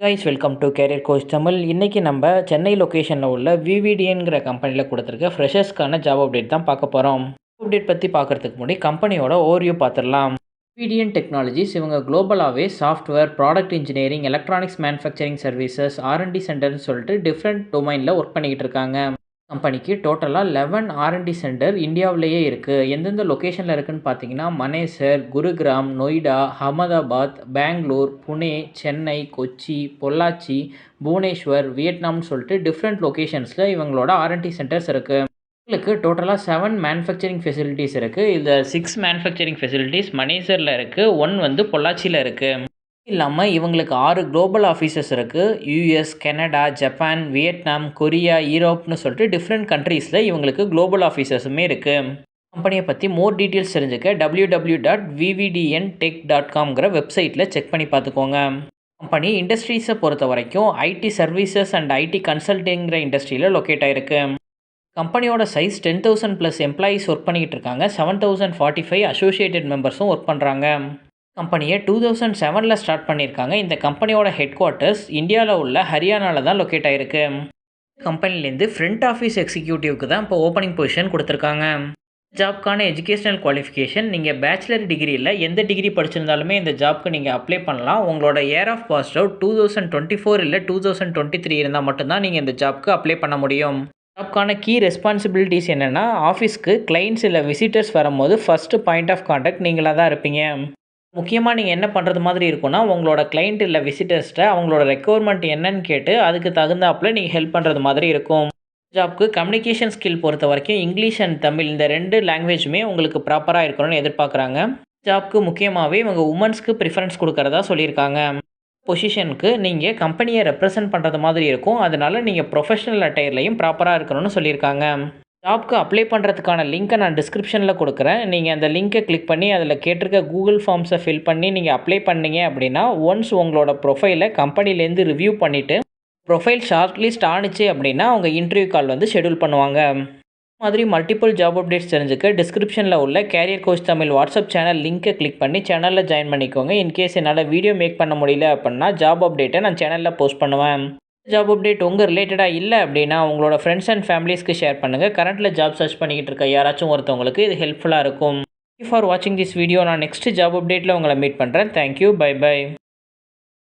Guys welcome to carrier coach Tamil. இன்றைக்கி நம்ம சென்னை லொக்கேஷனில் உள்ள விவிடிஎன்கிற கம்பெனியில் கொடுத்துருக்க ஃப்ரெஷர்ஸ்க்கான ஜாப் அப்டேட் தான் பார்க்க போகிறோம். அப்டேட் பற்றி பார்க்குறதுக்கு முன்னாடி கம்பெனியோட ஓவர்வியூ பார்த்துடலாம். விவிடிஎன் டெக்னாலஜிஸ் இவங்க குளோபலாகவே software, product engineering, electronics manufacturing services, R&D சென்டர்னு சொல்லிட்டு டிஃப்ரெண்ட் டொமைனில் ஒர்க் பண்ணிக்கிட்டு இருக்காங்க. கம்பெனிக்கு டோட்டலாக 11 R&D சென்டர் இந்தியாவிலேயே இருக்குது. எந்தெந்த லொக்கேஷனில் இருக்குதுன்னு பார்த்தீங்கன்னா மனேசர், குருகிராம், நொய்டா, அகமதாபாத், பெங்களூர், புனே, சென்னை, கொச்சி, பொள்ளாச்சி, புவனேஸ்வர், வியட்நாம்னு சொல்லிட்டு டிஃப்ரெண்ட் லொக்கேஷன்ஸில் இவங்களோட R&D சென்டர்ஸ் இருக்குது. இவங்களுக்கு டோட்டலாக 7 மேனுஃபேக்சரிங் ஃபெசிலிட்டிஸ் இருக்குது. இதில் 6 மேனுஃபேக்சரிங் ஃபெசிலிட்டிஸ் மனேசரில் இருக்குது, 1 பொள்ளாச்சியில் இருக்குது. இல்லாமல் இவங்களுக்கு 6 குளோபல் ஆஃபீஸஸ் இருக்குது. US, Canada, Japan, Vietnam, Korea, யூரோப்னு சொல்லிட்டு டிஃப்ரெண்ட் கண்ட்ரீஸில் இவங்களுக்கு குளோபல் ஆஃபீஸஸுமே இருக்குது. கம்பெனியை பற்றி மோர் டீட்டெயில்ஸ் தெரிஞ்சுக்க www.vvdntech.comங்கிற வெப்சைட்டில் செக் பண்ணி பார்த்துக்கோங்க. கம்பெனி இண்டஸ்ட்ரீஸை பொறுத்த வரைக்கும் ஐடி சர்வீசஸ் அண்ட் ஐடி கன்சல்டிங்கிற இண்டஸ்ட்ரியில் லொக்கேட் ஆகிருக்கு. கம்பெனியோட சைஸ் 10,000+ எம்ப்ளாயீஸ் ஒர்க் பண்ணிக்கிட்டு இருக்காங்க. 7,045 அசோசியேட்டட் மெம்பர்ஸும் ஒர்க் பண்ணுறாங்க. கம்பெனியை 2007 ஸ்டார்ட் பண்ணியிருக்காங்க. இந்த கம்பெனியோட ஹெட் குவார்ட்டர்ஸ் இந்தியாவில் உள்ள ஹரியானாவில் தான் லொக்கேட் ஆகிருக்கு. கம்பெனிலேருந்து ஃப்ரண்ட் ஆஃபீஸ் எக்ஸிக்யூட்டிவ்க்கு தான் இப்போ ஓப்பனிங் பொசிஷன் கொடுத்துருக்காங்க. ஜாப்க்கான எஜுகேஷனல் குவாலிஃபிகேஷன் நீங்கள் பேச்சுலர் டிகிரியில் எந்த டிகிரி படிச்சிருந்தாலுமே இந்த ஜாப்க்கு நீங்கள் அப்ளை பண்ணலாம். உங்களோட இயர் ஆஃப் பாஸ்ட் அவுட் 2024 இல்லை 2023 இருந்தால் மட்டும்தான் நீங்கள் இந்த ஜாப்க்கு அப்ளை பண்ண முடியும். ஜாப்க்கான கீ ரெஸ்பான்சிபிலிட்டிஸ் என்னென்னா, ஆஃபீஸ்க்கு கிளைண்ட்ஸ் இல்லை விசிட்டர்ஸ் வரும்போது ஃபஸ்ட்டு பாயிண்ட் ஆஃப் கான்டாக்ட் நீங்களாக தான் இருப்பீங்க. முக்கியமாக நீங்கள் என்ன பண்ணுறது மாதிரி இருக்குன்னா, உங்களோட கிளைண்ட் இல்லை விசிட்டர்ஸ்கிட்ட அவங்களோட ரெக்குவயர்மெண்ட் என்னன்னு கேட்டு அதுக்கு தகுந்தாப்பில் நீங்கள் ஹெல்ப் பண்ணுறது மாதிரி இருக்கும். ஜாப்க்கு கம்யூனிகேஷன் ஸ்கில் பொறுத்த வரைக்கும் இங்கிலீஷ் அண்ட் தமிழ் இந்த 2 லாங்குவேஜுமே உங்களுக்கு ப்ராப்பராக இருக்கணும்னு எதிர்பார்க்குறாங்க. ஜாப்க்கு முக்கியமாகவே இவங்க உமன்ஸ்க்கு ப்ரிஃபரன்ஸ் கொடுக்குறதா சொல்லியிருக்காங்க. பொசிஷனுக்கு நீங்கள் கம்பெனியை ரெப்ரசன்ட் பண்ணுறது மாதிரி இருக்கும். அதனால் நீங்கள் ப்ரொஃபஷனல் அட்டையர்லையும் ப்ராப்பராக இருக்கணும்னு சொல்லியிருக்காங்க. ஜாப்க்கு அப்ளை பண்ணுறதுக்கான லிங்க்கை நான் டிஸ்கிரிப்ஷனில் கொடுக்குறேன். நீங்கள் அந்த லிங்க்கை கிளிக் பண்ணி அதில் கேட்டிருக்க கூகுள் ஃபார்ம்ஸை ஃபில் பண்ணி நீங்கள் அப்ளை பண்ணீங்க அப்படின்னா, ஒன்ஸ் உங்களோட ப்ரொஃபைலை கம்பெனிலேருந்து ரிவ்யூ பண்ணிவிட்டு ப்ரொஃபைல் ஷார்ட் லிஸ்ட் ஆணுச்சு அப்படின்னா அவங்க இன்டர்வியூ கால் வந்து ஷெடியூல் பண்ணுவாங்க. மாதிரி மல்டிபிள் ஜாப் அப்டேட்ஸ் தெரிஞ்சுக்க டிஸ்கிரிப்ஷனில் உள்ள career coach Tamil WhatsApp channel லிங்க்கை கிளிக் பண்ணி சேனலில் ஜாயின் பண்ணிக்கோங்க. இன்கேஸ் என்னால் வீடியோ மேக் பண்ண முடியல அப்படின்னா ஜாப் அப்டேட்டை நான் சேனலில் போஸ்ட் பண்ணுவேன். ஜாப் அப்டேட் உங்கள் ரிலேட்டடாக இல்லை அப்படின்னா உங்களோட ஃப்ரெண்ட்ஸ் அண்ட் ஃபேமிலிஸ்க்கு ஷேர் பண்ணுங்கள். கரண்ட்டில் ஜாப் சர்ச் பண்ணிக்கிட்டு இருக்க யாராச்சும் ஒருத்தவங்களுக்கு இது ஹெல்ப்ஃபுல்லாக இருக்கும். ஃபார் வாட்சிங் திஸ் வீடியோ. நான் நெக்ஸ்ட் ஜாப் அப்டேட்டில் உங்களை மீட் பண்ணுறேன். Thank you, bye by.